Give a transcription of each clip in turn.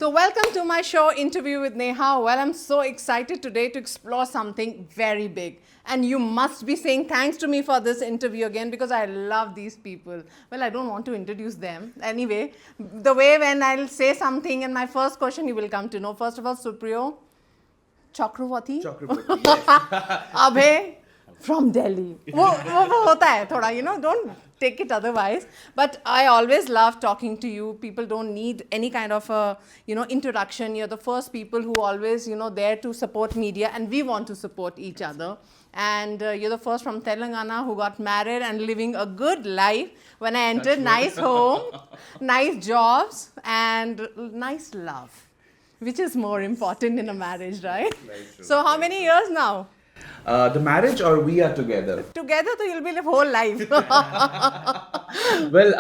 So welcome to my show, Interview with Neha. Well, I'm so excited today to explore something very big. And you must be saying thanks to me for this interview again because I love these people. Well, I don't want to introduce them. Anyway, the way when I'll say something and my first question you will come to know. First of all, Supriyo Chakraborty. Chakraborty, yes. Abhay from Delhi. वो होता है थोड़ा, don't take it otherwise. But I always love talking to you. People don't need any kind of a, introduction. You're the first people who always, there to support media, and we want to support each other. And you're the first from Telangana who got married and living a good life. When I entered, nice home, nice jobs, and nice love, which is more important in a marriage, right? So how many years now? The marriage or we are together? Together, so you'll be the whole life. Well,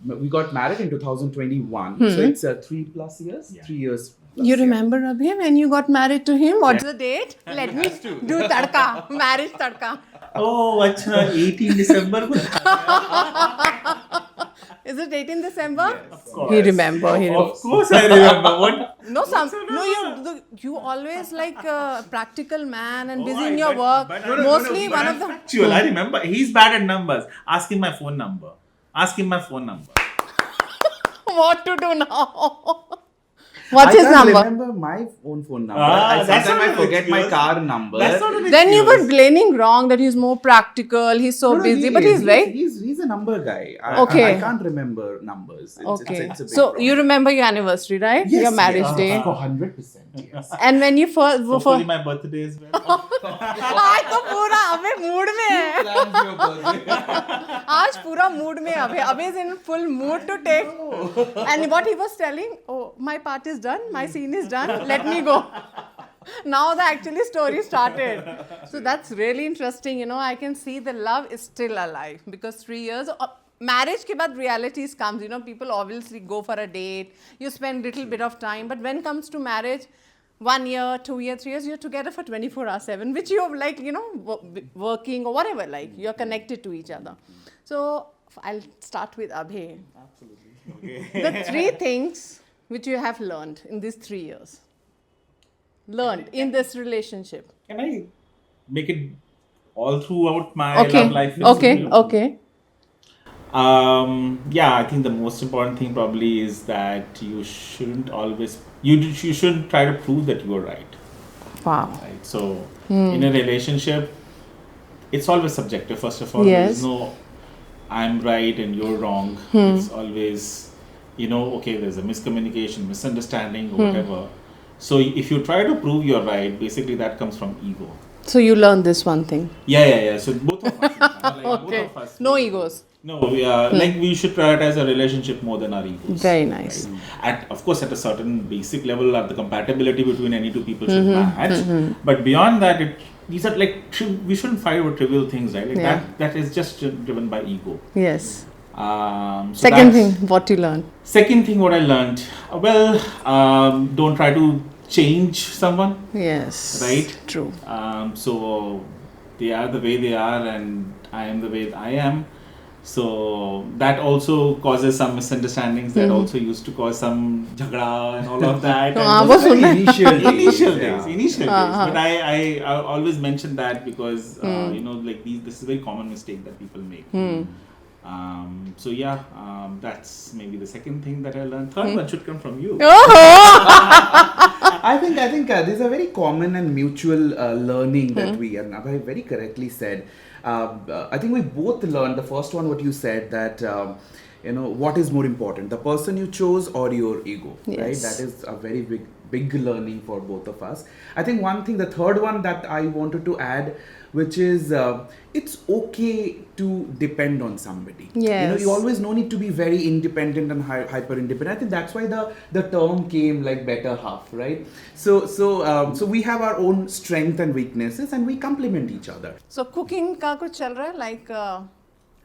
we got married in 2021, so it's 3+ years. Yeah. 3 years. You remember Abhay when you got married to him? What's the date? Let me do tadka, marriage tadka. Oh, acha, 18 December. Is it 18 December? Yes. Of course. He remember. Of course I remember. What? You always like a practical man and busy in your work. Mostly one of the. Factual. I remember. He's bad at numbers. Ask him my phone number. What to do now? What's his I number? can't remember my own phone number. That's Sometimes not I forget my excuse. car number. That's not an Then you were excuse. blaming wrong that he's more practical, he's so No, busy, he but is. he's very. He's a number guy. Okay. I can't remember numbers. Okay. It's a big So problem. you remember your anniversary, right? Yes, Your marriage yes, day. 100%. Yes. And when you first. Hopefully my birthday as well. आज तो पूरा अबे mood में है आज पूरा mood में अबे is in full mood to take and what he was telling, oh, my part is done, my scene is done, let me go. Now the actually story started. So that's really interesting. I can see the love is still alive because 3 years marriage ke baad realities comes. People obviously go for a date, you spend little bit of time, but when comes to marriage, 1 year, 2 years, 3 years, you're together for 24/7, which you're like, working or whatever, like you're connected to each other. So I'll start with Abhay. Absolutely. Okay. The 3 things which you have learned in these 3 years. Learned in this relationship. Can I make it all throughout my Okay. love life? Okay. Yeah, I think the most important thing probably is that you shouldn't always you shouldn't try to prove that you are right. Wow. Right. So in a relationship, it's always subjective. First of all, Yes. there's no I'm right and you're wrong. It's always okay, there's a miscommunication, misunderstanding, or whatever. So if you try to prove you're right, basically that comes from ego. So you learned this one thing. Yeah. So both of us. Okay. Both of us. No egos. No, like we should prioritize a relationship more than our egos. Very nice. Right? Of course, at a certain basic level, the compatibility between any two people should match. But beyond that, these are like we shouldn't fight over trivial things, right? Like Yeah. that is just driven by ego. Yes. So Second that's- thing, what you learned. Second thing, what I learned. Don't try to change someone. Yes. Right? True. So they are the way they are, and I am the way I am. So that also causes some misunderstandings. That also used to cause some jhagda and all of that. And वो सुनना है. Initial initial days. But I always mention that because like this is a very common mistake that people make. So yeah, that's maybe the second thing that I learned. Third one should come from you. I think this is a very common and mutual learning that we, and Abhay very correctly said. I think we both learned, the first one what you said, that what is more important, the person you chose or your ego, right? Yes. That is a very big learning for both of us. I think one thing, the third one that I wanted to add, which is it's okay to depend on somebody. Yes. You always no need to be very independent and hyper independent. I think that's why the term came, like better half, right? So we have our own strength and weaknesses, and we complement each other. So cooking का कुछ चल रहा है, like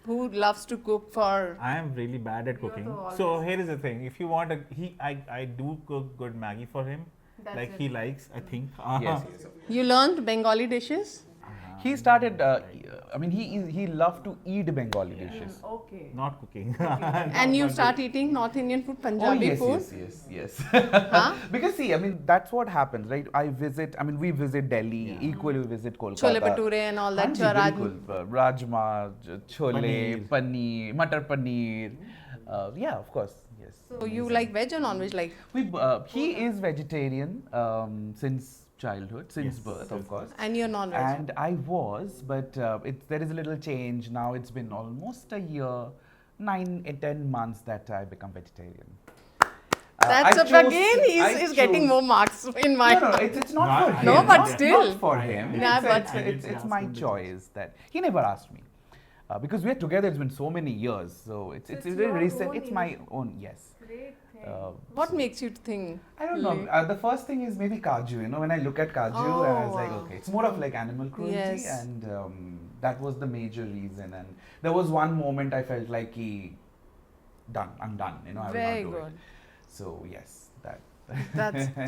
who loves to cook for? I am really bad at cooking. always- So here is the thing: if you want I do cook good Maggie for him. That's like it. he likes, I think. Yes. You learned Bengali dishes? He started. I mean, he loved to eat Bengali dishes. Okay. Not cooking. And you start eating North Indian food, Punjabi food? Yes. Huh? Because see, I mean, that's what happens, right? We visit Delhi, equally we visit Kolkata. Chole bhature and all that. Haan ji, bilkul. Rajma, chole, paneer, matar paneer. Yeah, of course, yes. So you like veg or non-veg? Like He is vegetarian since childhood, since birth, of course. And you're non-veg? And I was, but there is a little change. Now it's been almost a year, 10 months that I become vegetarian. That's up again. He's getting more marks in my. No, it's not for him. No, but still. Not for him. Yeah, It's my choice that he never asked me. Because we're together, it's been so many years. So it's very recent. It's my own, yes. Great thing. What makes you think? I don't know. The first thing is maybe Kaju. When I look at Kaju, and I was like, okay, it's more of like animal cruelty, Yes. and that was the major reason. And there was one moment I felt like I'm done. I will Very not do good. it. So yes, that.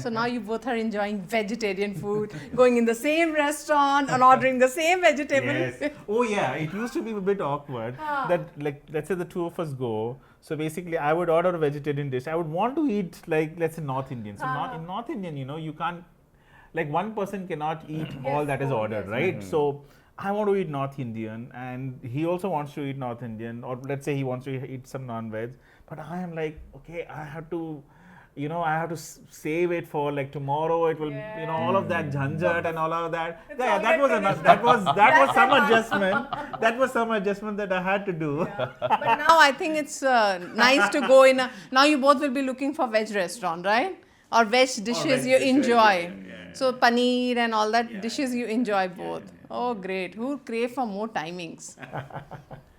So now you both are enjoying vegetarian food, going in the same restaurant and ordering the same vegetable. Yes. Oh yeah, it used to be a bit awkward that like let's say the two of us go. So basically, I would order a vegetarian dish. I would want to eat like let's say North Indian. So in North Indian, you can't like one person cannot eat all that is ordered, right? So I want to eat North Indian, and he also wants to eat North Indian, or let's say he wants to eat some non-veg. But I am like, okay, I have to. I have to save it for like tomorrow. It will, all of that jhanjat and all of that. Yeah, that was some adjustment. That was some adjustment that I had to do. But now I think it's nice to go in. Now you both will be looking for veg restaurant, right? Or veg dishes you enjoy. So paneer and all that dishes you enjoy both. Oh, great. Who crave for more timings?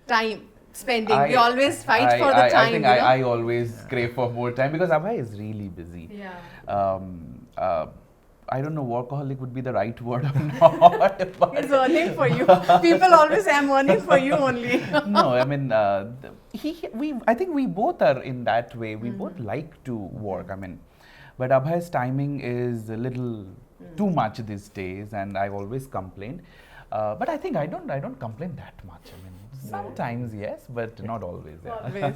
Time. Spending. We always fight for the time. I think I always crave for more time because Abhay is really busy. Yeah. I don't know, workaholic would be the right word or not. But He's earning for you. People always say, I'm earning for you only. No, I mean, I think we both are in that way. We both like to work. I mean, but Abhay's timing is a little too much these days, and I've always complained. But I think I don't complain that much. I mean, sometimes yes, but not always. Yeah. Always.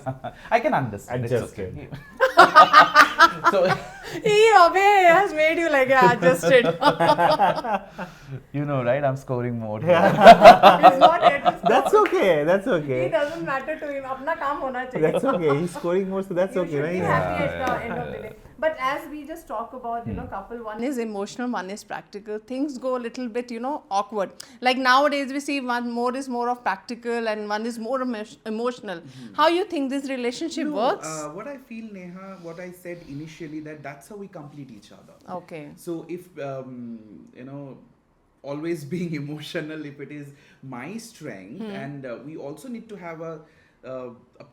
I can understand. Adjusted. It's okay. So Abhay has made you like adjusted. right? I'm scoring more. He's not yet. That's okay. That's He okay. doesn't matter to him. Apna kaam hona chahiye. That's okay. He's scoring more, so that's You okay, should right? be happy at the end of the day. But as we just talk about, couple, one is emotional, one is practical. Things go a little bit, awkward. Like nowadays we see one more is more of practical and one is more emotional. How you think this relationship works? What I feel, Neha, what I said initially, that's how we complete each other. Okay. So if, always being emotional, if it is my strength, and we also need to have a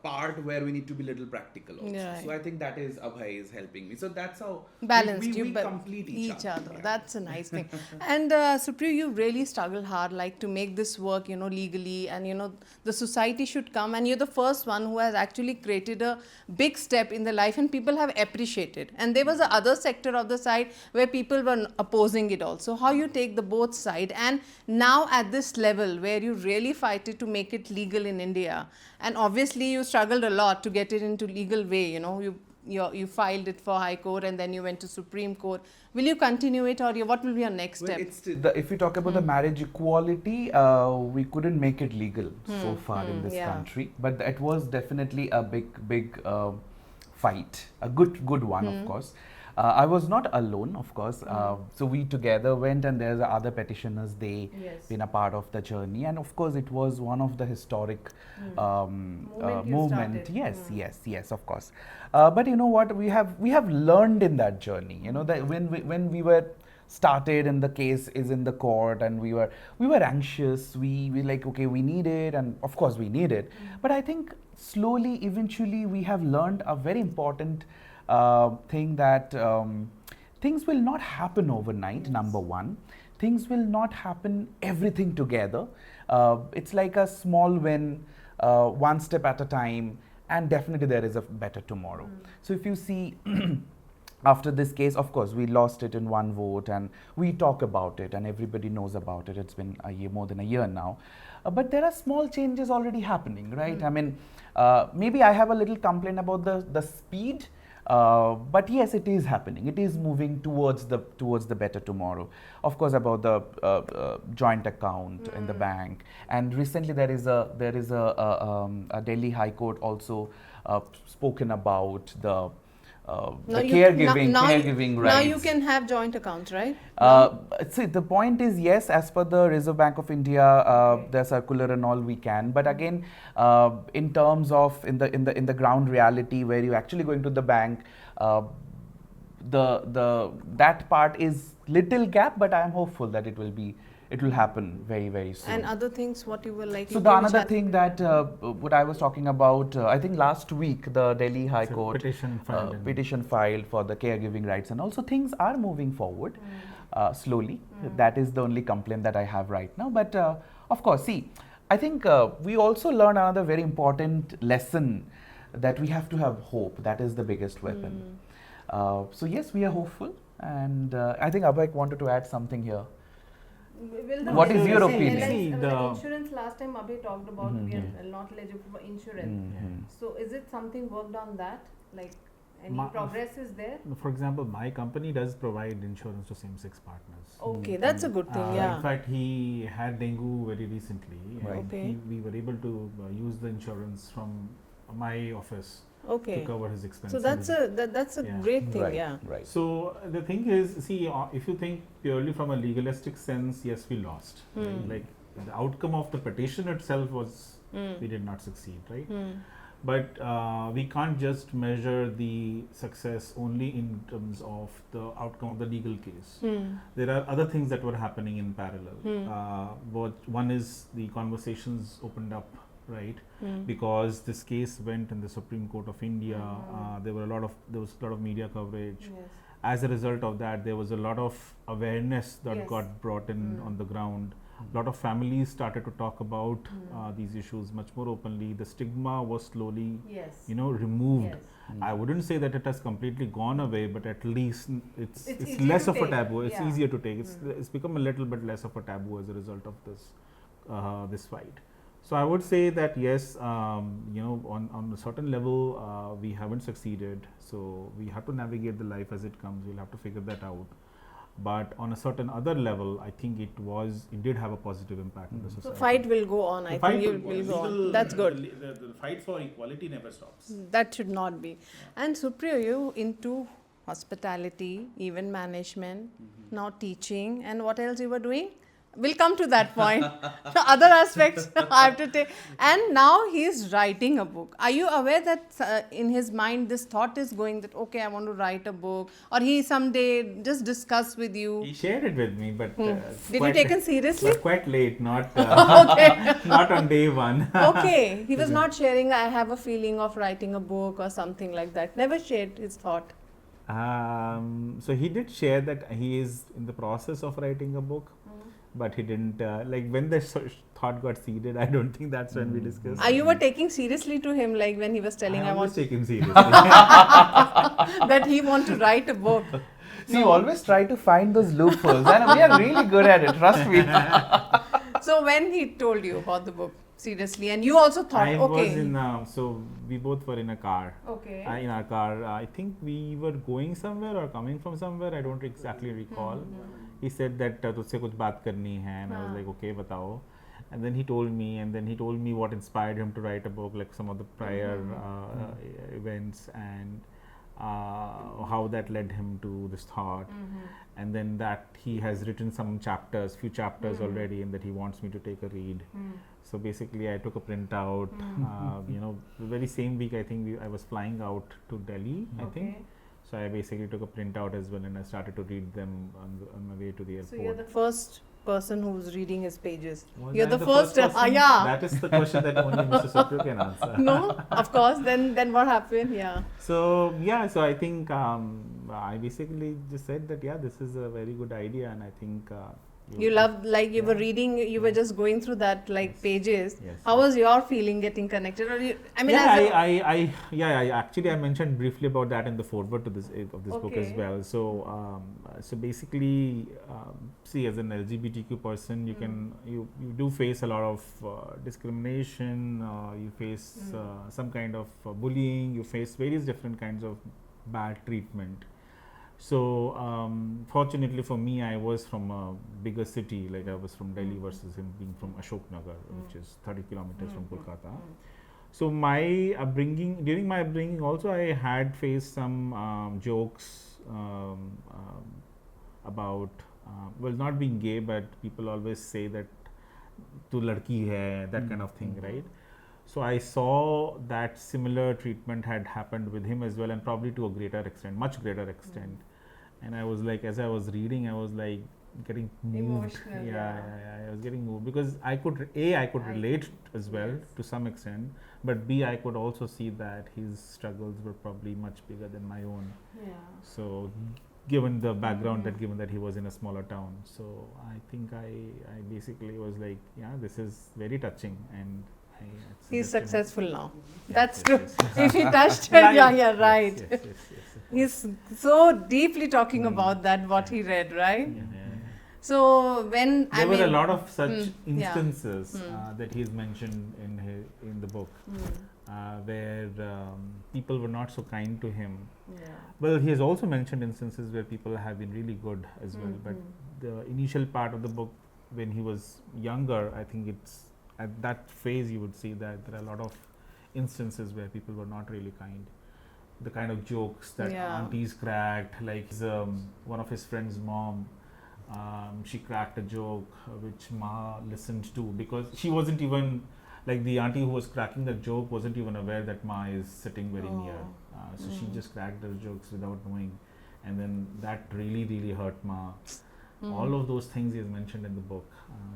part where we need to be a little practical also. Right. So I think that is Abhay is helping me. So that's how Balanced. we complete each other. Yeah. That's a nice thing. And Supriyo, you really struggle hard like to make this work, legally, and the society should come, and you're the first one who has actually created a big step in the life, and people have appreciated. And there was a other sector of the side where people were opposing it also. How you take the both side, and now at this level where you really fight it to make it legal in India, and obviously you struggled a lot to get it into legal way, you filed it for High Court and then you went to Supreme Court. Will you continue it, or what will be your next step? If we talk about the marriage equality, we couldn't make it legal so far in this country, but it was definitely a big fight, a good one, of course. I was not alone, of course. So we together went, and there's other petitioners. They been a part of the journey, and of course, it was one of the historic movement. Yes, of course. But you know what? We have learned in that journey. That when we were started and the case is in the court, and we were anxious. We like, okay, we need it, and of course we need it. But I think slowly, eventually, we have learned a very important thing that things will not happen overnight. Number one, things will not happen everything together. It's like a small win, one step at a time, and definitely there is a better tomorrow. So if you see after this case, of course, we lost it in one vote, and we talk about it, and everybody knows about it. It's been a year, more than a year now. But there are small changes already happening, right? I mean, maybe I have a little complaint about the speed, but yes, it is happening. It is moving towards the better tomorrow. Of course, about the joint account in the bank, and recently there is a Delhi High Court also spoken about the caregiving rights. Now you can have joint accounts, right? See, the point is, yes, as per the Reserve Bank of India, the circular and all, we can. But again, in terms of in the ground reality, where you actually going to the bank, that part is little gap. But I am hopeful that it will happen very, very soon. And other things, what you will like. So the another thing that what I was talking about, I think last week the Delhi High Court petition filed for the caregiving rights, and also things are moving forward slowly. That is the only complaint that I have right now. But of course, see, I think we also learned another very important lesson, that we have to have hope. That is the biggest weapon. So yes, we are hopeful, and I think Abhay wanted to add something here. What is your opinion? Insurance, last time Abhay talked about we are not eligible for insurance. So is it something worked on that? Like any progress is there? For example, my company does provide insurance to same-sex partners. Okay, that's a good thing, In fact, he had dengue very recently. Right. Okay. We were able to use the insurance from my office Okay. to cover his expenses. So that's a great thing, yeah. Right. So the thing is, see, if you think purely from a legalistic sense, yes, we lost. Right? Like the outcome of the petition itself was we did not succeed, right? But we can't just measure the success only in terms of the outcome of the legal case. There are other things that were happening in parallel. One is the conversations opened up, right? Because this case went in the Supreme Court of India. There was a lot of media coverage. Yes. As a result of that, there was a lot of awareness that got brought in on the ground. A lot of families started to talk about these issues much more openly. The stigma was slowly, removed. Yes. I wouldn't say that it has completely gone away, but at least it's easier less to of a take. taboo. It's Yeah. easier to take. It's become a little bit less of a taboo as a result of this fight. So I would say that yes, on a certain level, we haven't succeeded. So we have to navigate the life as it comes. We'll have to figure that out. But on a certain other level, I think it did have a positive impact on the So society. fight will go on. I think it will go on. That's good. The fight for equality never stops. That should not be. And Supriyo, you into hospitality, event management, now teaching, and what else you were doing? We'll come to that point. Other aspects I have to take. And now he is writing a book. Are you aware that in his mind this thought is going that, okay, I want to write a book, or he someday just discuss with you? He shared it with me, but Did you take it seriously? But quite late, not Okay. not on day one. Okay. He was not sharing, I have a feeling of writing a book or something like that. Never shared his thought. So he did share that he is in the process of writing a book, but he didn't like when the thought got seeded. I don't think that's when we discussed. You were taking seriously to him, like when he was telling I I always want take him seriously. that he want to write a book. See, you always try to find those loopholes, and we are really good at it. Trust me. So when he told you about the book, seriously, and you also thought, I okay. was in. So we both were in a car. Okay. In our car, I think we were going somewhere or coming from somewhere. I don't exactly recall. He said that तुझसे कुछ बात करनी है, and I was like, okay, बताओ. And then he told me what inspired him to write a book, like some of the prior events, and how that led him to this thought. And then that he has written few chapters already, and that he wants me to take a read. So basically, I took a printout. The very same week, I think I was flying out to Delhi. I think. So I basically took a printout as well, and I started to read them on my way to the airport. So you're the first person who's reading his pages. Was You're I the first. person? Yeah. That is the question that only Mr. Supriyo can answer. No, of course. Then what happened? Yeah. So I think I basically just said that this is a very good idea, and I think You loved, like you were reading, you were just going through that like pages. Yes, How was your feeling getting connected? Or you, I mean, Actually, I mentioned briefly about that in the foreword to this book as Okay. well. So basically, see, as an LGBTQ person, you do face a lot of discrimination. You face some kind of bullying. You face various different kinds of bad treatment. So fortunately for me, I was from a bigger city, like I was from Delhi versus him being from Ashok Nagar, which is 30 kilometers from Kolkata. So my upbringing, during my upbringing also, I had faced some jokes about, well, not being gay, but people always say that tu ladki hai, that kind of thing, right? So I saw that similar treatment had happened with him as well, and probably to a greater extent, much greater extent. And I was like, as I was reading, I was like getting moved. Emotional, Yeah, I was getting moved because I could relate as well to some extent, but B, I could also see that his struggles were probably much bigger than my own. Yeah. So given the background given that he was in a smaller town, so I think I basically was like, yeah, this is very touching, and He's successful now. Yeah, That's yes, true. yes. If he touched it, yeah, Yes, right. yes. He's so deeply talking about that, what he read, right? Yeah. So when There were a lot of such yeah. instances that he's mentioned in the book, where people were not so kind to him. Yeah. Well, he has also mentioned instances where people have been really good as well. But the initial part of the book, when he was younger, I think it's at that phase you would see that there are a lot of instances where people were not really kind. The kind of jokes that aunties cracked, like one of his friend's mom, she cracked a joke which Ma listened to, because she wasn't even, like, the auntie who was cracking the joke wasn't even aware that Ma is sitting very near. So she just cracked those jokes without knowing, and then that really hurt Ma. All of those things he has mentioned in the book.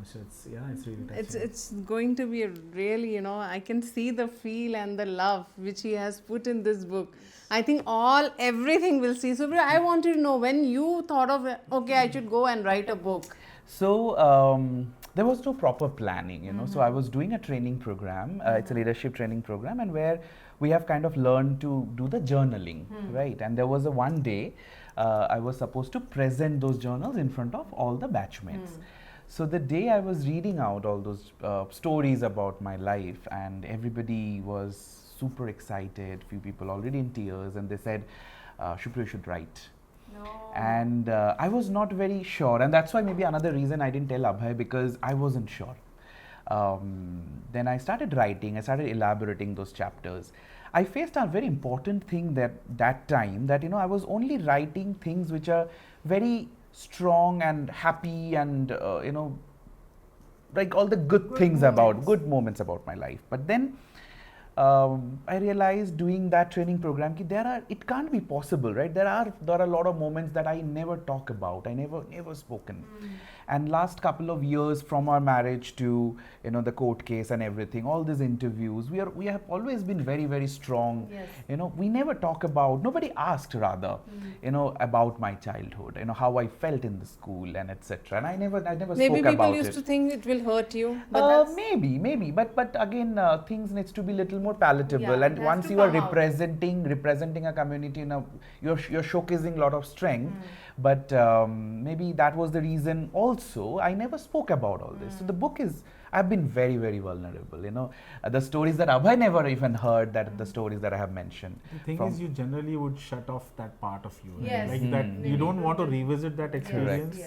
So it's really touching. It's going to be a really, I can see the feel and the love which he has put in this book. I think everything will see. So I wanted to know, when you thought of, okay, I should go and write a book. So there was no proper planning, So I was doing a training program. It's a leadership training program, and where we have kind of learned to do the journaling, right? And there was one day I was supposed to present those journals in front of all the batchmates. So the day I was reading out all those stories about my life, and everybody was super excited, few people already in tears, and they said, Supriyo should write. No. And I was not very sure, and that's why maybe another reason I didn't tell Abhay, because I wasn't sure. Then I started writing, I started elaborating those chapters. I faced a very important thing that time, that I was only writing things which are very strong and happy, and like all the good things moments. good moments about my life. But then I realized doing that training program, it can't be possible, right? There are a lot of moments that I never talk about, I never spoken. And last couple of years, from our marriage to the court case and everything, all these interviews, we have always been very strong. Yes. We never talk about, nobody asked rather, about my childhood, how I felt in the school and etc. And I never spoke about it. Maybe people used to think it will hurt you. But maybe, but again, things needs to be little more palatable. Yeah, it and has once to you are come out. representing a community, you're showcasing a lot of strength. But maybe that was the reason also I never spoke about all this. So the book is, I've been very vulnerable. The stories that Abhay never even heard, that the stories that I have mentioned. The thing is, you generally would shut off that part of you, right? Yes. Like that, you don't want to revisit that experience.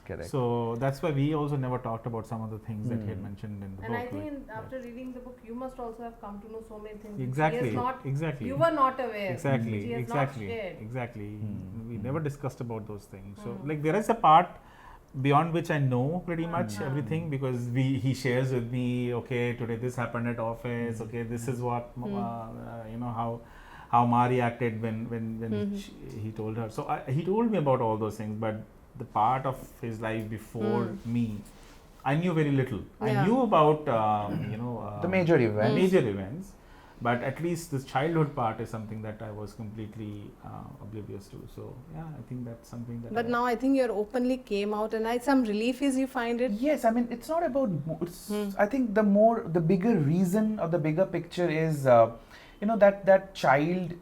Correct. So that's why we also never talked about some of the things that he had mentioned in the And book. I think like- after reading the book, you must also have come to know so many things. Exactly, He has not, exactly. You were not aware. Exactly, He has exactly, not shared. exactly. We never discussed about those things. So, like, there is a part beyond which I know pretty much everything, because he shares with me, okay, today this happened at office, okay, this is what how Ma reacted when he told her. So he told me about all those things, but the part of his life before me, I knew very little. I Yeah. knew about The major events. major events, But at least this childhood part is something that I was completely oblivious to. So yeah, I think that's something that. But now I think you're openly came out, and some relief is you find it. Yes, I mean it's not about. I think the bigger reason or the bigger picture is, that child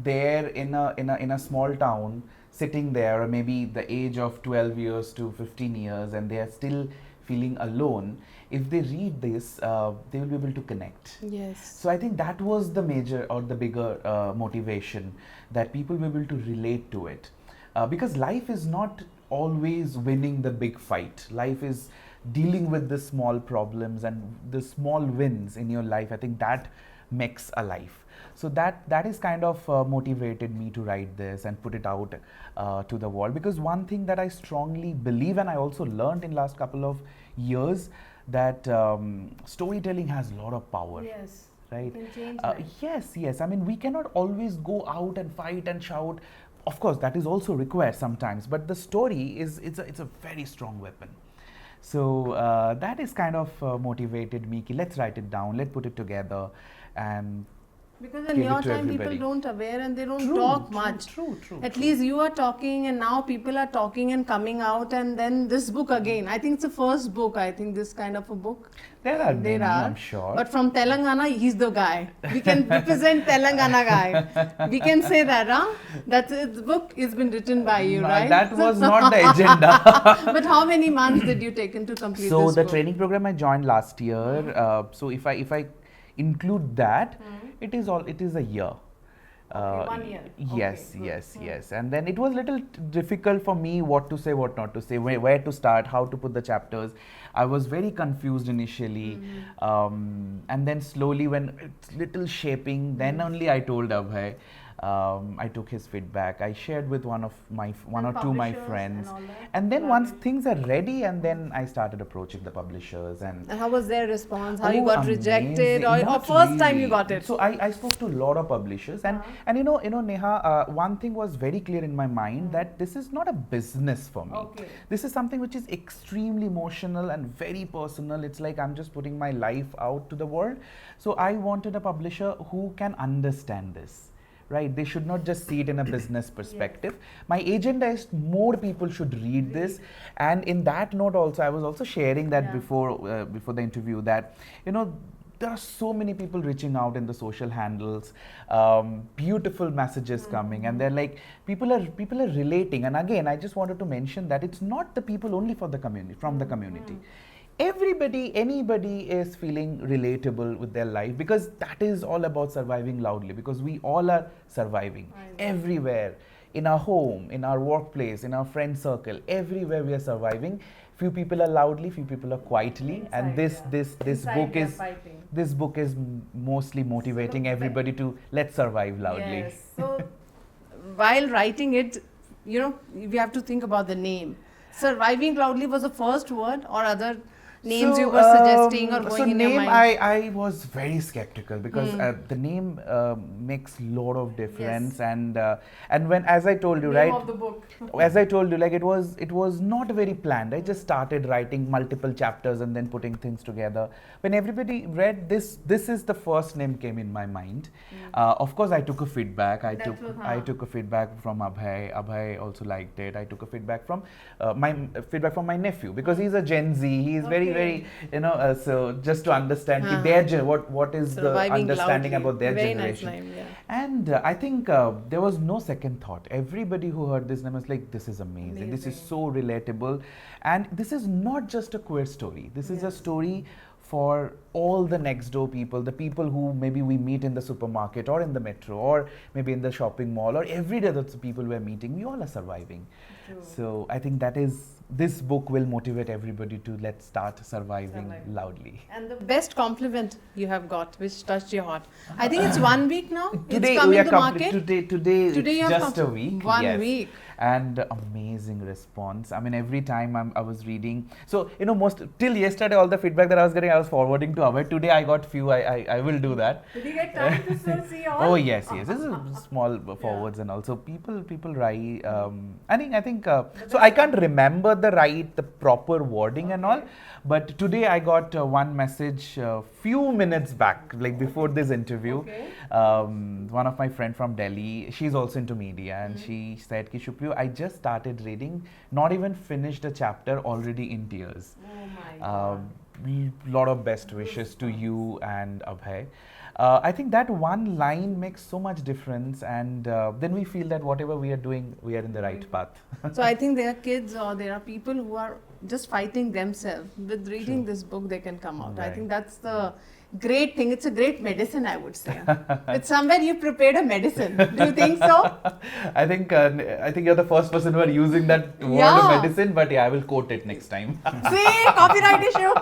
there in a small town, sitting there, or maybe the age of 12 years to 15 years, and they are still feeling alone. If they read this, they will be able to connect. Yes. So I think that was the major or the bigger motivation, that people will be able to relate to it. Because life is not always winning the big fight. Life is dealing with the small problems and the small wins in your life. I think that makes a life. So that is kind of motivated me to write this and put it out to the world. Because one thing that I strongly believe, and I also learned in last couple of years, that storytelling has a lot of power. Yes. Right? Can change Yes. I mean, we cannot always go out and fight and shout. Of course, that is also required sometimes. But the story it's a very strong weapon. So that is kind of motivated me. Let's write it down. Let's put it together and. Because in your time, people don't aware and they don't talk much. True. At least you are talking, and now people are talking and coming out. And then this book again. I think it's the first book. I think this kind of a book. There are many, I'm sure. But from Telangana, he's the guy. We can represent Telangana guy. We can say that, huh? That the book has been written by you, right? That was not the agenda. But how many months did you take to complete this So the book? training program I joined last year. So if I include that, it is a year. 1 year. Yes, yes. And then it was little difficult for me what to say, what not to say, where to start, how to put the chapters. I was very confused initially. And then slowly when it's little shaping, then only I told Abhay. I took his feedback. I shared with one or two of my friends. And then once things are ready, and then I started approaching the publishers. And how was their response? How you got amazing. rejected, or first time you got it? So I spoke to a lot of publishers, and you know Neha, one thing was very clear in my mind, that this is not a business for me. This is something which is extremely emotional and very personal. It's like I'm just putting my life out to the world. So I wanted a publisher who can understand this. Right, they should not just see it in a business perspective. My agenda is more people should read this, and in that note also, I was also sharing that before the interview, that there are so many people reaching out in the social handles, beautiful messages coming, and they're like people are relating. And again, I just wanted to mention that it's not the people only for the community, from the community. Everybody, anybody is feeling relatable with their life, because that is all about surviving loudly, because we all are surviving everywhere, in our home, in our workplace, in our friend circle, everywhere we are surviving. Few people are loudly, few people are quietly. Inside, and this book is mostly motivating everybody to let's survive loudly. Yes. So while writing it, we have to think about the name. Surviving loudly was the first word, or other names you were suggesting or going in your mind? I was very skeptical, because the name makes a lot of difference. And when, as I told you, name of the book. As I told you, like it was not very planned. I just started writing multiple chapters and then putting things together. When everybody read this is the first name came in my mind. Of course, I took a feedback. I took a feedback from Abhay. Abhay also liked it. I took a feedback from my nephew, because he's a Gen Z. He is very so just to understand what is surviving the understanding loudly. about their very generation. Nice name, And I think there was no second thought. Everybody who heard this name was like, this is amazing. This is so relatable. And this is not just a queer story. This is a story for all the next door people, the people who maybe we meet in the supermarket or in the metro or maybe in the shopping mall, or every day that's the people we're meeting. We all are surviving. True. So I think this book will motivate everybody to let's start surviving loudly. And the best compliment you have got, which touched your heart. I think it's 1 week now. Today it's coming to market. Today it's just a week. 1 week. and amazing response. I mean, every time I was reading, so most till yesterday, all the feedback that I was getting, I was forwarding to Abhay. Today I got few. I will do that. Did you get time to still see all? Oh yes. This is small forwards, and also people write. I think so. I can't remember the proper wording and all, but today I got one message few minutes back, like before this interview. Okay. One of my friend from Delhi, she's also into media, and she said, "Ki Supriyo, I just started reading, not even finished a chapter, already in tears." Oh my God. Lot of best wishes to you and Abhay. I think that one line makes so much difference, and then we feel that whatever we are doing, we are in the right path. So I think there are kids or there are people who are just fighting themselves. With reading this book, they can come out. I Right. think that's the great thing. It's a great medicine, I would say. It's somewhere you prepared a medicine. Do you think so? I think you're the first person who are using that word Yeah. medicine, but yeah, I will quote it next time. See, copyright issue.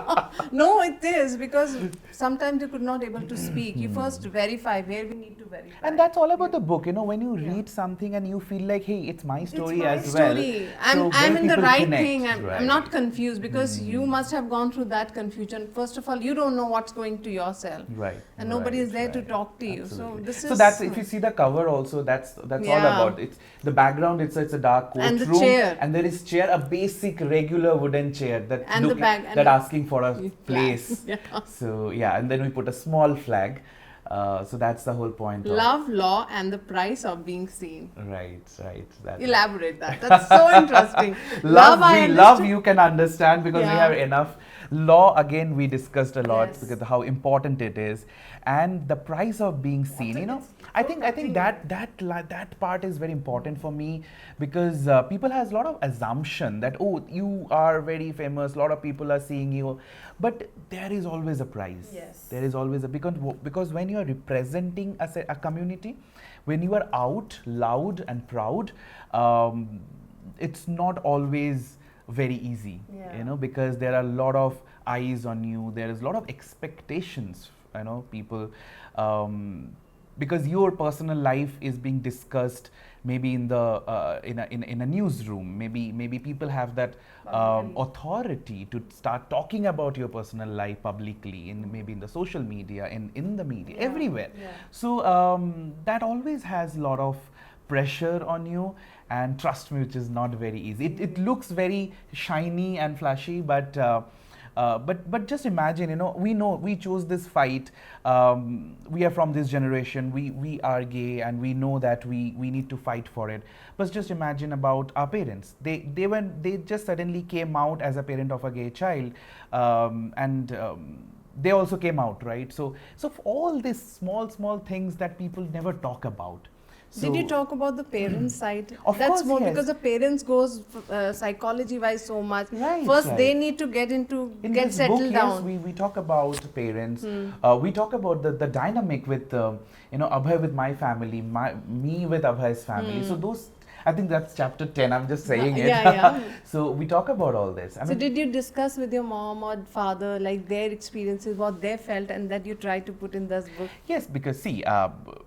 No, it is, because sometimes you could not able to speak. You first verify where we need to verify. And that's all about the book, when you read something and you feel like, hey, it's my story it's my as well. story. So I'm where in the people right connect, thing. I'm right. not confused, because you must have gone through that confusion. First of all, you don't know what's going to yourself. Right. And nobody is there to right. talk to you. Absolutely. So this is. So that's, if you see the cover also, that's all Yeah. about. It's the background. It's a dark courtroom, And the chair. and there is chair, a basic regular wooden chair that And the bag- and that the- asking for a place. Yeah. So yeah, and then we put a small flag. So that's the whole point. Love, law, and the price of being seen. Right. That Elaborate that. That's so interesting. love, I we love understood. you can understand, because we Yeah. have enough. Law, again, we discussed a lot, Yes. because how important it is, and the price of being seen. I think that part is very important for me, because people has a lot of assumption that, oh, you are very famous, a lot of people are seeing you, but there is always a price. Yes. There is always because when you are representing a community, when you are out loud and proud, it's not always very easy, Yeah. because there are a lot of eyes on you. There is a lot of expectations, people, because your personal life is being discussed maybe in the in a newsroom. Maybe people have that authority to start talking about your personal life publicly, maybe in the social media, in the media, everywhere. Yeah. So that always has a lot of pressure on you, and trust me, which is not very easy. It looks very shiny and flashy, but just imagine, we chose this fight. We are from this generation. We are gay, and we know that we need to fight for it. But just imagine about our parents. They just suddenly came out as a parent of a gay child, and they also came out, right? So for all these small things that people never talk about. Did you talk about the parents' side? Of That's course, more yes. because the parents goes psychology-wise so much. Right, First, they right. need to get In get this settled book, down. yes, we talk about parents. We talk about the dynamic with Abhay with my family, me with Abhay's family. So those, I think that's chapter 10. I'm just saying it. Yeah. So we talk about all this. I So mean, did you discuss with your mom or father, like their experiences, what they felt, and that you try to put in this book? yes, because see,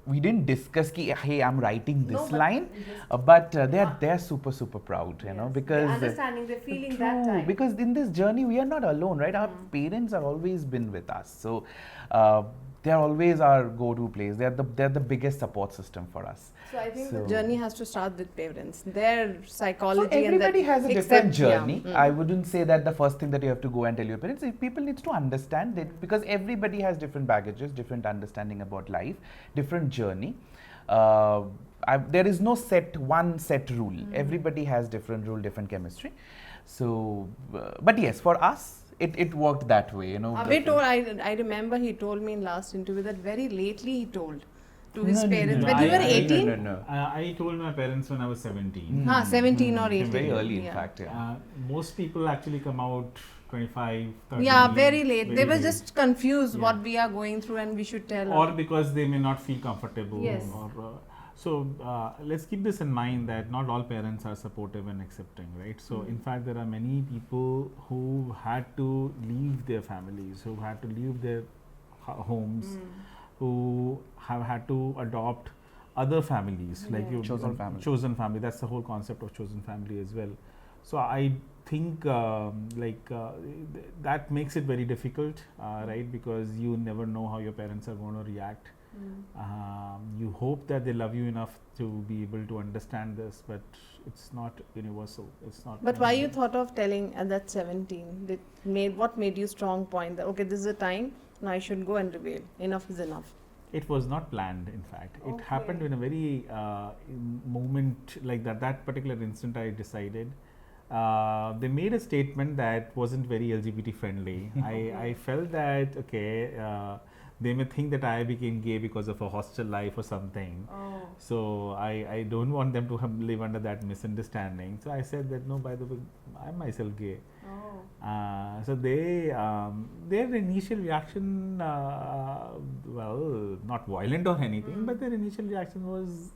we didn't discuss ki, hey, I'm writing this No, but line, we just- but they're super proud, because They're understanding, they're feeling True, that time. because in this journey we are not alone, right? Our parents are always been with us, so they're always our go-to place. They're the biggest support system for us. So I think So- the journey has to start with parents, their So psychology, everybody and that has a different accept- yeah. journey. I wouldn't say that the first thing that you have to go and tell your parents. People needs to understand it, because everybody has different baggages, different understanding about life, different journey. There is no one set rule. Everybody has different rule, different chemistry. So, but yes, for us, it worked that way. Abhay told, I remember he told me in last interview that very lately he told to his parents. no, When you were I- 18? No. I told my parents when I was 17. 17 or 18. Very early, in Yeah. fact. Yeah. Most people actually come out 25, 30. Yeah, very late. They very were late. just confused Yeah. what we are going through, and we should tell Or them. because they may not feel comfortable. Yes. So let's keep this in mind that not all parents are supportive and accepting, right? So in fact, there are many people who had to leave their families, who had to leave their homes, who have had to adopt other families, like you Chosen family. chosen family. That's the whole concept of chosen family as well. So I think that makes it very difficult, right? Because you never know how your parents are going to react. You hope that they love you enough to be able to understand this, but it's not universal. It's not. But why you thought of telling at that 17? What made you strong point that okay, this is the time, now I should go and reveal. Enough is enough. It was not planned, in fact. It Okay. happened in a very moment like that. That particular instant, I decided. They made a statement that wasn't very LGBT friendly. I felt that they may think that I became gay because of a hostel life or something. Oh. So I don't want them to live under that misunderstanding. So I said that no, by the way, I'm myself gay. Oh. So their initial reaction, well, not violent or anything, but their initial reaction was,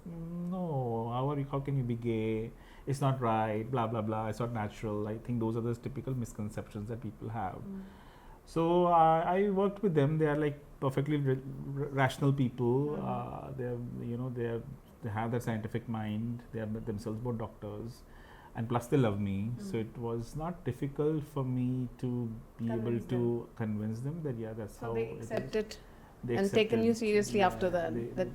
no, how can you be gay? It's not right, blah, blah, blah, it's not natural. I think those are the typical misconceptions that people have. So I worked with them. They are like perfectly rational people. They have that scientific mind. They are themselves both doctors, and plus they love me. So it was not difficult for me to be able to convince them that that's So how they it is. accepted They and taken you accepted. seriously after that. They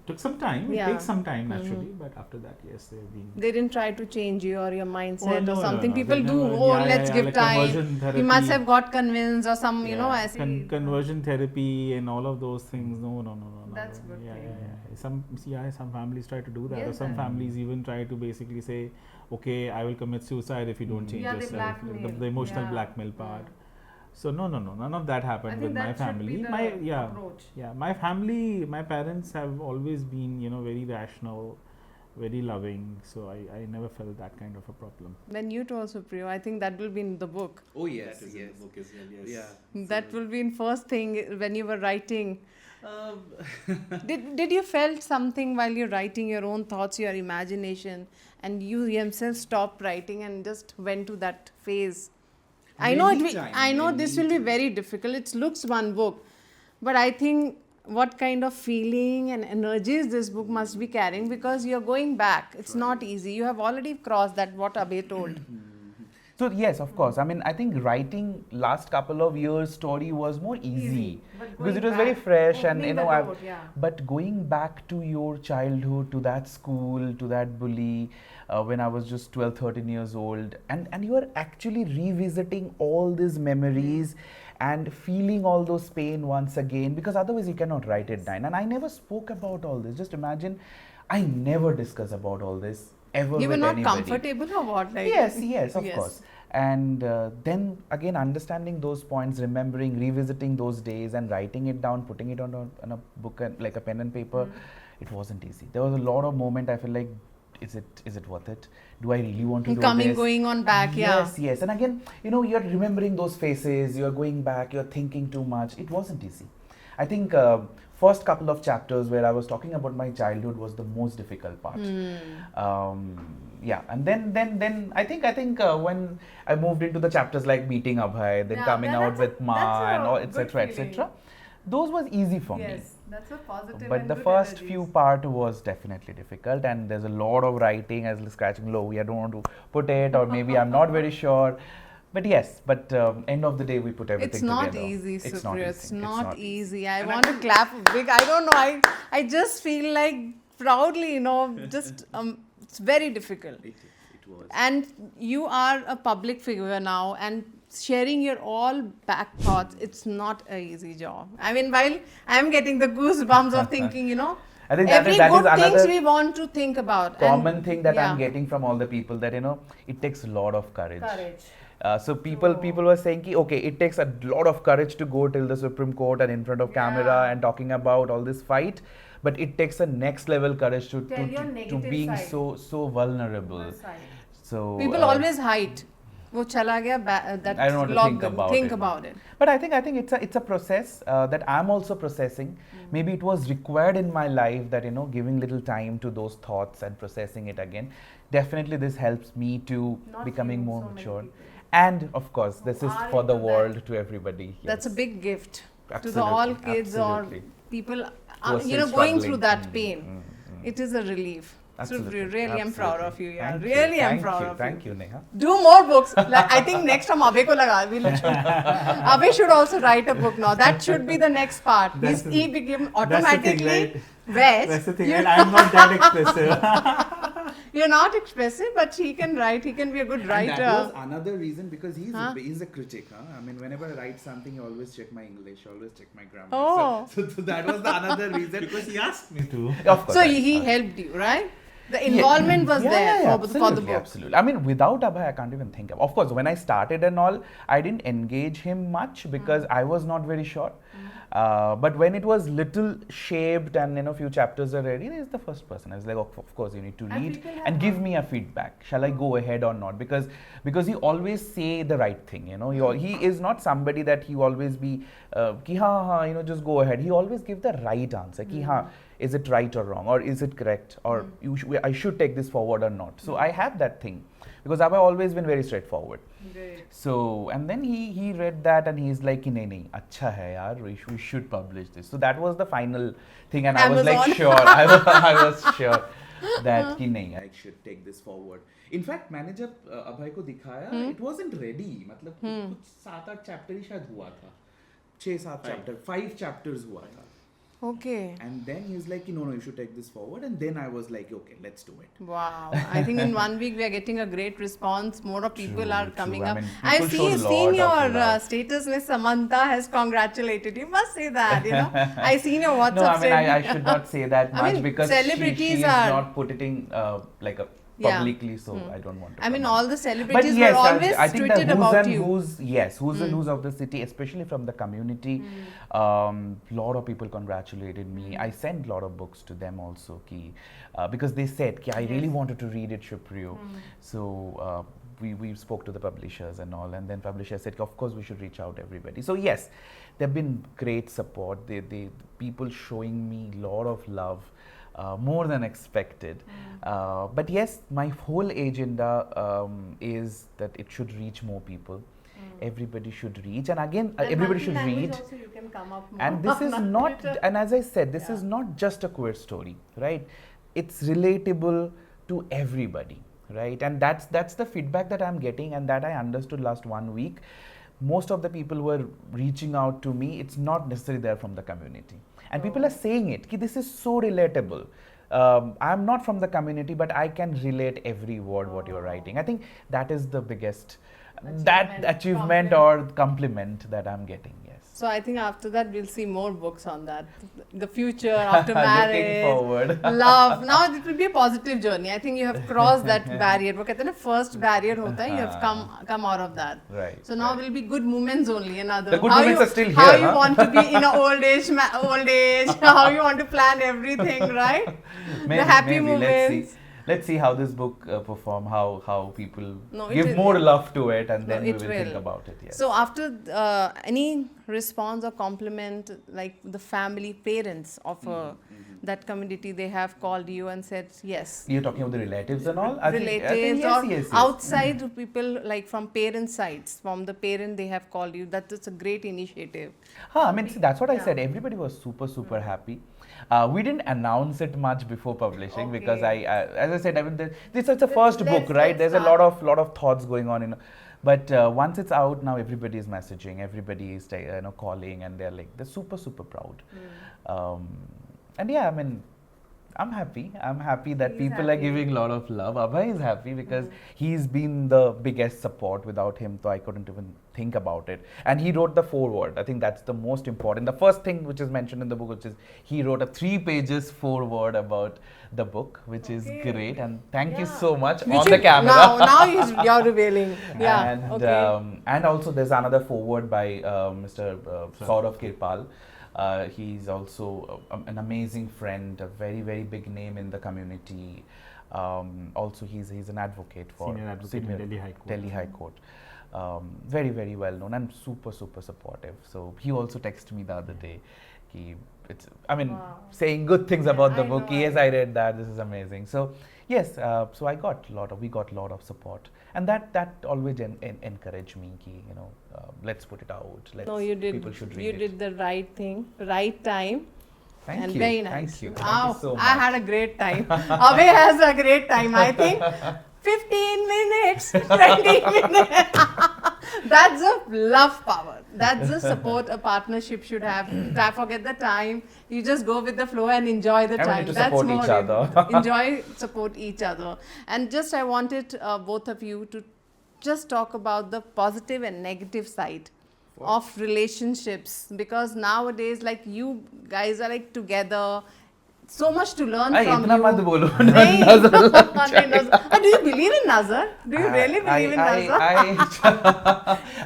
took some time. Yeah. It takes some time naturally, but after that, yes, they've been. They didn't try to change you or your mindset no, or no, something. no. People They do. never- Oh, yeah, let's yeah, give like time. conversion He must therapy. have got convinced or some, you know, I see. Conversion therapy and all of those things. No. That's good Yeah, thing. Some families try to do that, or Yes, some I- families even try to basically say, okay, I will commit suicide if you don't change Yeah, they yourself. blackmail. The emotional Yeah. blackmail part. So no, none of that happened I think with my that should family. be the approach. My family, my parents have always been, very rational, very loving. So I never felt that kind of a problem. When you told Supriyo, I think that will be in the book. Oh yes, That is in yes. the book as well, yes. Yeah. That will be in first thing when you were writing. Um, Did you felt something while you're writing your own thoughts, your imagination, and you yourself stopped writing and just went to that phase? I know Many times, I know many this will be times. very difficult. It looks one book, but I think what kind of feeling and energies this book must be carrying, because you're going back. It's not easy. You have already crossed that what Abhay told. So yes, of course. I mean, I think writing last couple of years story was more easy, But because it going was very back, fresh, and opening the door, yeah. But going back to your childhood, to that school, to that bully, when I was just 12, 13 years old, and you are actually revisiting all these memories and feeling all those pain once again, because otherwise you cannot write it down. And I never spoke about all this. Just imagine, I never discuss about all this ever You were with not anybody. comfortable or what? Like, Yes, of Yes. course. And then again, understanding those points, remembering, revisiting those days, and writing it down, putting it on a book, and like a pen and paper, it wasn't easy. There was a lot of moment I feel like, is it worth it? Do I really want to do Coming, this? going on back, Yes. And again, you're remembering those faces, you're going back, you're thinking too much. It wasn't easy. I think first couple of chapters where I was talking about my childhood was the most difficult part. And then I think when I moved into the chapters like meeting Abhay, then coming out with Ma and all, etc., etc., those was easy for me. That's a positive. But the first few part was definitely difficult, and there's a lot of writing as scratching low. I don't want to put it, or maybe I'm not very sure. But yes, end of the day we put everything It's not together. easy, It's not Supriyo. easy. It's not easy. I And want to clap big. I don't know. I just feel like proudly, just it's very difficult. It was. And you are a public figure now, and sharing your all back thoughts, it's not an easy job. I mean, while I'm getting the goosebumps of thinking, I think every that is good things another we want to think about. common thing that I'm getting from all the people, that it takes a lot of courage. So people were saying, okay, it takes a lot of courage to go till the Supreme Court and in front of camera and talking about all this fight, but it takes a next level courage to being side. so vulnerable. So People always hide. वो चला गया that I don't want to log think about it. But I think it's a process that I'm also processing. Maybe it was required in my life that giving little time to those thoughts and processing it again. Definitely this helps me to Not becoming you, more so many mature. people. And of course, this is are for the into world, that. to everybody. That's a yes. big gift to the Absolutely, all kids absolutely. or people Who are still going through struggling. that pain. it is a relief. Absolutely. So really, I'm proud of you. Yeah, Thank really, you. I'm Thank proud you. of Thank you. you, Neha. Do more books. Like, I think next time Abhay ko laga. Abhay should also write a book now. That should be the next part. He became automatically veg. That's the thing, right? I'm not that expressive. You're not expressive, but he can write. He can be a good writer. And that was another reason because he's a critic. I mean, whenever I write something, I always check my English, always check my grammar. Oh. So that was the another reason. Because he asked me to. Of course. So he helped you, right? The involvement was there for the book. Absolutely. I mean, without Abhay, I can't even think of course, when I started and all, I didn't engage him much because I was not very sure. But when it was little shaped and few chapters are ready, he's the first person. I was like, of course, you need to read and give me a feedback. Shall I go ahead or not? Because he always say the right thing. He is not somebody that he always be ki just go ahead. He always give the right answer. Ki is it right or wrong, or is it correct, or I should take this forward or not. So I have that thing because Abhay always been very straightforward. Great. So and then he read that and he's like, nahi, acha hai yaar, we should publish this. So that was the final thing, and I was like sure, I was sure that ki nahi, I should take this forward. In fact, मैंने जब अभय को दिखाया, it wasn't ready. मतलब कुछ 7-8 chapter ही शायद हुआ था, 6-7 chapter, 5 chapters हुआ था. Okay. And then he's like, no, you should take this forward. And then I was like, okay, let's do it. Wow. I think in 1 week we are getting a great response. More of people are coming I up. mean, I've people show seen lot of your love. status where Samantha has congratulated you. Must say that, I've seen your WhatsApp no, I mean, statement. I should not say that I much mean, because celebrities she is are- not put it in publicly, so I don't want to. I mean, comment. all the But celebrities yes, were always I think tweeted the who's about and you. who's and who's of the city, especially from the community, lot of people congratulated me. I sent lot of books to them also, because they said, I really wanted to read it, Supriyo. So we spoke to the publishers and all, and then publishers said, of course we should reach out to everybody. So yes, there've been great support. They people showing me lot of love. More than expected. But yes, my whole agenda is that it should reach more people. Everybody should reach, and again, everybody should read. Also you can come up more. And this is not, and as I said, this is not just a queer story, right? It's relatable to everybody, right? And that's the feedback that I'm getting, and that I understood last 1 week. Most of the people who are reaching out to me, it's not necessarily there from the community. And people are saying it, ki this is so relatable. I'm not from the community, but I can relate every word what you're writing. I think that is the biggest achievement or compliment that I'm getting, yes. So I think after that we'll see more books on that. The future, after marriage, Looking forward. love. Now it will be a positive journey. I think you have crossed that barrier. वो कहते हैं ना first barrier होता है, you have come out of that. Right. So now will be good moments only. Another. The good how moments you, are still How here, you huh? want to be in a old age, how you want to plan everything, right? Maybe, the happy maybe. moments. Let's see how this book perform, how people No, it give will- more love to it, and No, then we it will will. think about it. Yes. So after any response or compliment, like the family, parents of that community, they have called you and said yes. You're talking about the relatives and all? I think Relatives yes, or yes. outside people, like from parent sides, from the parent they have called you. That is a great initiative. I mean, see, that's what I said. Everybody was super happy. We didn't announce it much before publishing because I as I said, I mean, this is the first book, right? There's a lot of thoughts going on, But once it's out, now everybody is messaging, everybody is calling, and they're like, they're super proud. And yeah, I mean, I'm happy. I'm happy that people are giving a lot of love. Abhay is happy because he's been the biggest support. Without him, so I couldn't even think about it. And he wrote the foreword. I think that's the most important. The first thing which is mentioned in the book, which is he wrote a 3 pages foreword about the book, which is great. And thank you so much on the camera. Now you're revealing. Yeah. And and also there's another foreword by Mr. Saurav Kirpal. He's also an amazing friend, a very big name in the community. Also, he's an advocate for Senior advocate in Delhi High Court. Delhi High Court. Very well known and super supportive. So he also texted me the other day. Saying good things about the book. Yes, I read that. This is amazing. So yes, so we got a lot of support, and that always encouraged me. Let's put it out. No, you did. People should read You it. did the right thing, right time, Thank and you. very nice. Thank you. Wow, Thank you so much. I had a great time. Abhay has a great time. I think 15 minutes, 20 minutes. That's a love power. That's the support a partnership should have. Forget the time. You just go with the flow and enjoy the And we time. need to support each other. Enjoy, support each other. And just I wanted both of you to just talk about the positive and negative side of relationships, because nowadays, like, you guys are like together, so much to learn Ay, from itna you. mat bolo. Nahi. Nazar lag Nahi, Nazar. Do you believe in Nazar? Do you really believe in Nazar?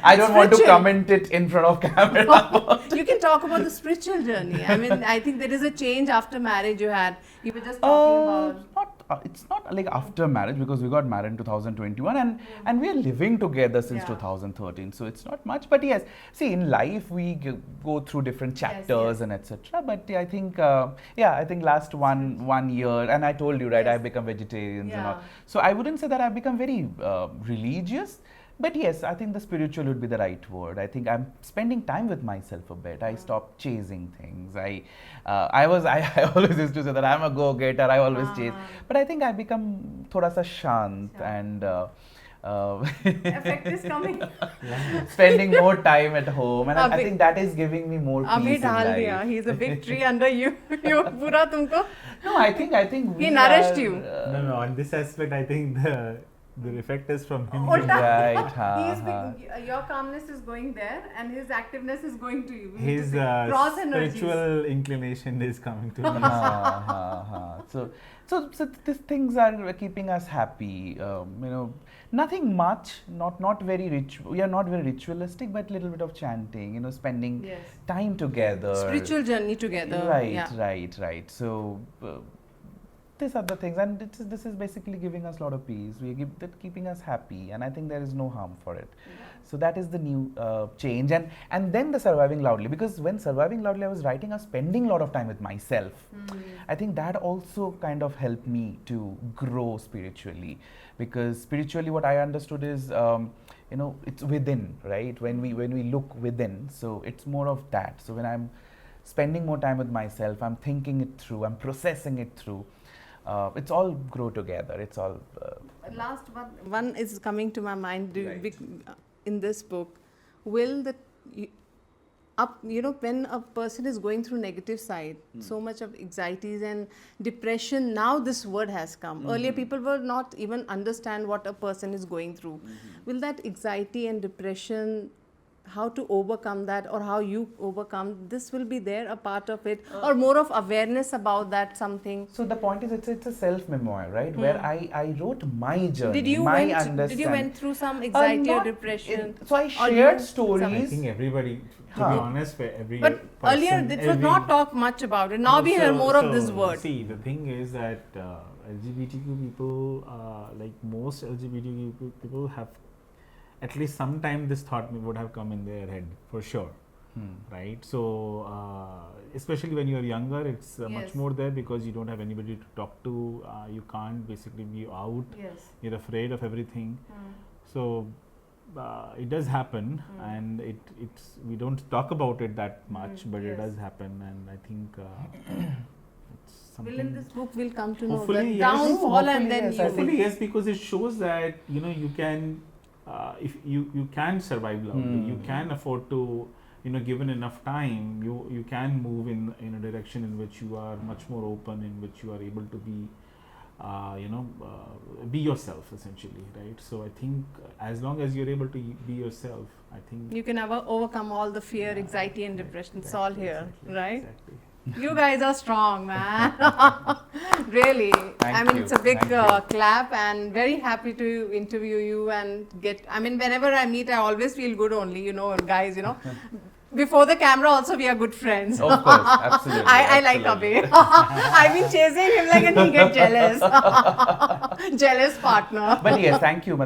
I don't want to Spiritual. comment it in front of camera. You can talk about the spiritual journey. I mean, I think there is a change after marriage you had. You were just talking about. It's not like after marriage, because we got married in 2021 and we are living together since 2013. So it's not much. But yes, see, in life we go through different chapters and etc. But I think, I think last one year, and I told you, right, I've become vegetarian and all. So I wouldn't say that I've become very religious. But yes, I think the spiritual would be the right word. I think I'm spending time with myself a bit. I stopped chasing things. I always used to say that I'm a go-getter. I always chase. But I think I become thoda sa shant and Effect is coming. spending more time at home, and I Abhay- think that is giving me more Abhay peace in डाल life. दिया. He's a big tree under you. You पूरा तुमको. No, I think He we nourished are, you. No, on this aspect, I think the effect is from him. Ulta. Right. Your calmness is going there, and his activeness is going to you. We need His to say cross energies. spiritual inclination is coming to me. So these things are keeping us happy. Nothing much, not very rich. We are not very ritualistic, but little bit of chanting. Spending time together. Spiritual journey together. Right. So these are the things, and this is basically giving us a lot of peace. Keeping us happy, and I think there is no harm for it. So that is the new change, and then the surviving loudly, because when surviving loudly I was writing, I was spending a lot of time with myself. I think that also kind of helped me to grow spiritually, because spiritually what I understood is it's within, right? When we look within, so it's more of that. So when I'm spending more time with myself, I'm thinking it through, I'm processing it through. It's all grow together. It's all. Last one is coming to my mind. In this book, will when a person is going through negative side, so much of anxieties and depression. Now this word has come. Earlier, people will not even understand what a person is going through. Will that anxiety and depression, how to overcome that, or how you overcome this, will be there a part of it, or more of awareness about that something? So the point is, it's a self memoir, right? Where I wrote my journey, Did you went through some anxiety or depression? So I shared I stories. think everybody, to be honest, for every But earlier it was not talked much about it. Now we hear more of this word. See, the thing is that LGBTQ people, like most LGBTQ people, have at least sometime this thought would have come in their head for sure, right? So especially when you are younger, it's much more there, because you don't have anybody to talk to. You can't basically be out. You're afraid of everything. So it does happen, and it's we don't talk about it that much, but it does happen, and I think it's something. Will in this book we'll come to know Hopefully, the yes. downfall, and then Hopefully, yes, I think- Hopefully, yes, because it shows that you can, if you can survive loudly, you can afford to, given enough time, you can move in a direction in which you are much more open, in which you are able to be, be yourself essentially, right? So I think as long as you're able to be yourself, I think you can overcome all the fear, anxiety, and depression. It's all here, right? Exactly. You guys are strong, man. Really. Thank you. It's a big Thank you. clap, and very happy to interview you and whenever I meet, I always feel good only, guys, Before the camera also, we are good friends. Of course, absolutely. I like Abhay. I've been chasing him and he gets jealous. Jealous partner. But yes, thank you.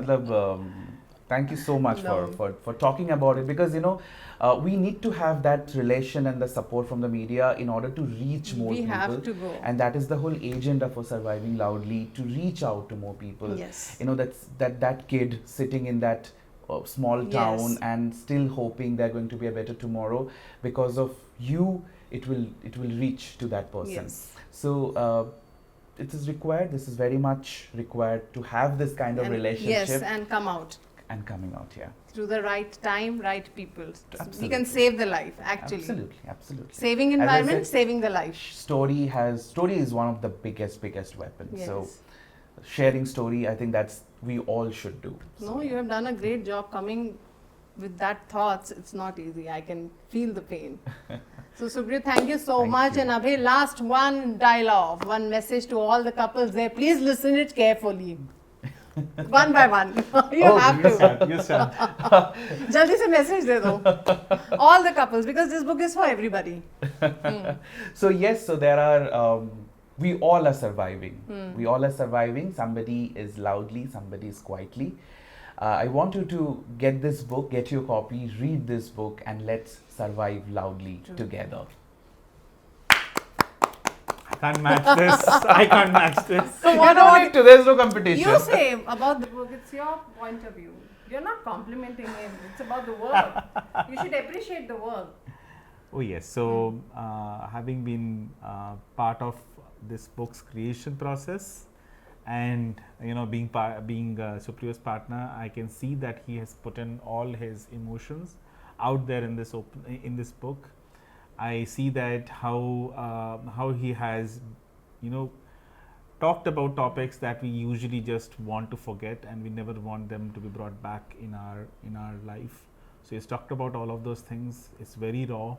Thank you so much for talking about it, because we need to have that relation and the support from the media in order to reach more people. We have to go. And that is the whole agenda for Surviving Loudly, to reach out to more people. Yes. That kid sitting in that small town and still hoping they're going to be a better tomorrow because of you it will reach to that person. Yes. So it is required. This is very much required to have this kind of And relationship. Yes, and come out. And coming out, yeah. Through the right time, right people. We Absolutely. can save the life, actually. Absolutely. Saving As I environment, said, saving the life. Story is one of the biggest weapons. Yes. So sharing story, I think that's we all should do. No, you have done a great job coming with that thoughts. It's not easy. I can feel the pain. So Supriyo, thank you so Thank much. you. And Abhay, last one dialogue, one message to all the couples there. Please listen it carefully. One by one. You have to. You start. Jaldi se message de do. All the couples, because this book is for everybody. So yes, so there are, we all are surviving. We all are surviving. Somebody is loudly, somebody is quietly. I want you to get this book, get your copy, read this book, and let's survive loudly together. I can't match this. I can't match this. So You don't need to, there's no competition. you say about the book? It's your point of view. You're not complimenting him. It's about the work. You should appreciate the work. Oh yes. So having been part of this book's creation process, and being Supriyo's partner, I can see that he has put in all his emotions out there in this book. I see that how he has talked about topics that we usually just want to forget, and we never want them to be brought back in our life. So he's talked about all of those things. It's very raw,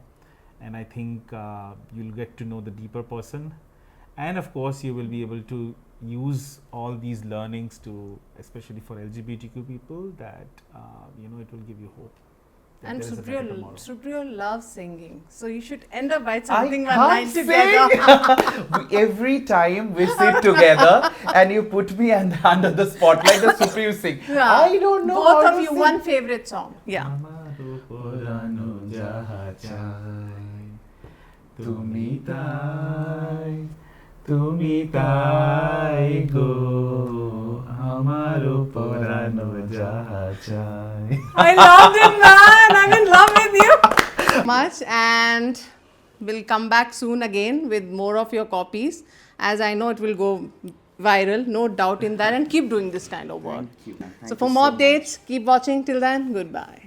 and I think you'll get to know the deeper person, and of course you will be able to use all these learnings to, especially for LGBTQ people, that it will give you hope. that And there is a better tomorrow. Supriyo loves singing. So you should end up by I something one can't line sing. together. Every time we sit together and you put me under the spotlight, the Supriyo sing. Yeah. I don't know Both how of to you, sing. one favorite song. Yeah. তুমি তাই গো আমারো পরানো যাহা চায় I loved it, man. I'm in love with you. Much, and we'll come back soon again with more of your copies, as I know it will go viral, no doubt in that, and keep doing this kind of work. Thank you. So for more updates, keep watching. Till then, goodbye.